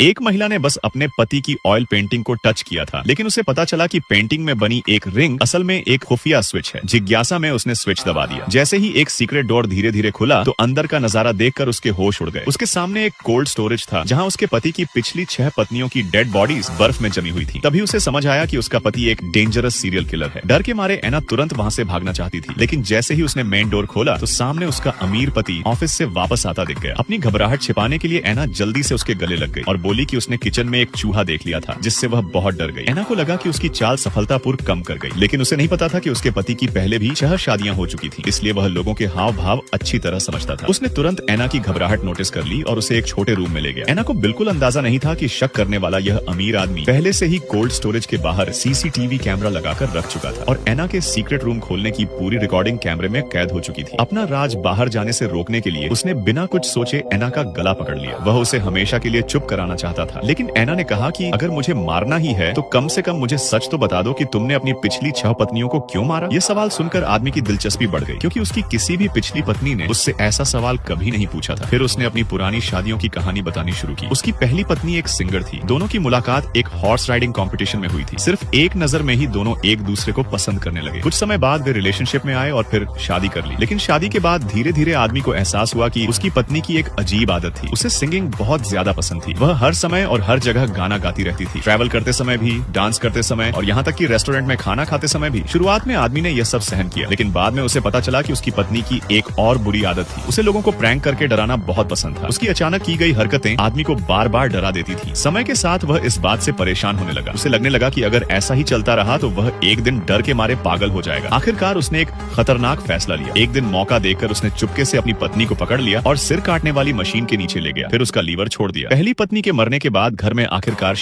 एक महिला ने बस अपने पति की ऑयल पेंटिंग को टच किया था, लेकिन उसे पता चला कि पेंटिंग में बनी एक रिंग असल में एक खुफिया स्विच है। जिज्ञासा में उसने स्विच दबा दिया। जैसे ही एक सीक्रेट डोर धीरे धीरे खुला तो अंदर का नजारा देखकर उसके होश उड़ गए। उसके सामने एक कोल्ड स्टोरेज था जहां उसके पति की पिछली 6 पत्नियों की डेड बॉडीज बर्फ में जमी हुई थी। तभी उसे समझ आया कि उसका पति एक डेंजरस सीरियल किलर है। डर के मारे एना तुरंत वहां से भागना चाहती थी, लेकिन जैसे ही उसने मेन डोर खोला तो सामने उसका अमीर पति ऑफिस से वापस आता दिख गया। अपनी घबराहट छिपाने के लिए एना जल्दी से उसके गले लग गई और बोली कि उसने किचन में एक चूहा देख लिया था, जिससे वह बहुत डर गई। एना को लगा कि उसकी चाल सफलतापूर्वक कम कर गई, लेकिन उसे नहीं पता था कि उसके पति की पहले भी 6 शादियां हो चुकी थी, इसलिए वह लोगों के हाव भाव अच्छी तरह समझता था। उसने तुरंत एना की घबराहट नोटिस कर ली और उसे एक छोटे रूम में ले गया। एना को बिल्कुल अंदाजा नहीं था कि शक करने वाला यह अमीर आदमी पहले से ही कोल्ड स्टोरेज के बाहर सीसीटीवी कैमरा लगाकर रख चुका था और एना के सीक्रेट रूम खोलने की पूरी रिकॉर्डिंग कैमरे में कैद हो चुकी थी। अपना राज बाहर जाने से रोकने के लिए उसने बिना कुछ सोचे एना का गला पकड़ लिया। वह उसे हमेशा के लिए चुप कराना चाहता था, लेकिन एना ने कहा कि अगर मुझे मारना ही है तो कम से कम मुझे सच तो बता दो कि तुमने अपनी पिछली 6 पत्नियों को क्यों मारा। यह सवाल सुनकर आदमी की दिलचस्पी बढ़ गई, क्योंकि उसकी किसी भी पिछली पत्नी ने उससे ऐसा सवाल कभी नहीं पूछा था। फिर उसने अपनी पुरानी शादियों की कहानी बतानी शुरू की। उसकी पहली पत्नी एक सिंगर थी। दोनों की मुलाकात एक हॉर्स राइडिंग कॉम्पिटिशन में हुई थी। सिर्फ एक नजर में ही दोनों एक दूसरे को पसंद करने लगे। कुछ समय बाद वे रिलेशनशिप में आए और फिर शादी कर ली। लेकिन शादी के बाद धीरे धीरे आदमी को एहसास हुआ कि उसकी पत्नी की एक अजीब आदत थी। उसे सिंगिंग बहुत ज्यादा पसंद थी। वह हर समय और हर जगह गाना गाती रहती थी, ट्रैवल करते समय भी, डांस करते समय और यहाँ तक कि रेस्टोरेंट में खाना खाते समय भी। शुरुआत में आदमी ने यह सब सहन किया, लेकिन बाद में उसे पता चला कि उसकी पत्नी की एक और बुरी आदत थी। उसे लोगों को प्रैंक करके डराना बहुत पसंद था। उसकी अचानक की गई हरकतें आदमी को बार बार डरा देती थी। समय के साथ वह इस बात से परेशान होने लगा। उसे लगने लगा कि अगर ऐसा ही चलता रहा तो वह एक दिन डर के मारे पागल हो जाएगा। आखिरकार उसने एक खतरनाक फैसला लिया। एक दिन मौका देखकर उसने चुपके से अपनी पत्नी को पकड़ लिया और सिर काटने वाली मशीन के नीचे ले गया। फिर उसका लीवर छोड़ दिया। पहली पत्नी के मरने के बाद घर में आखिरकार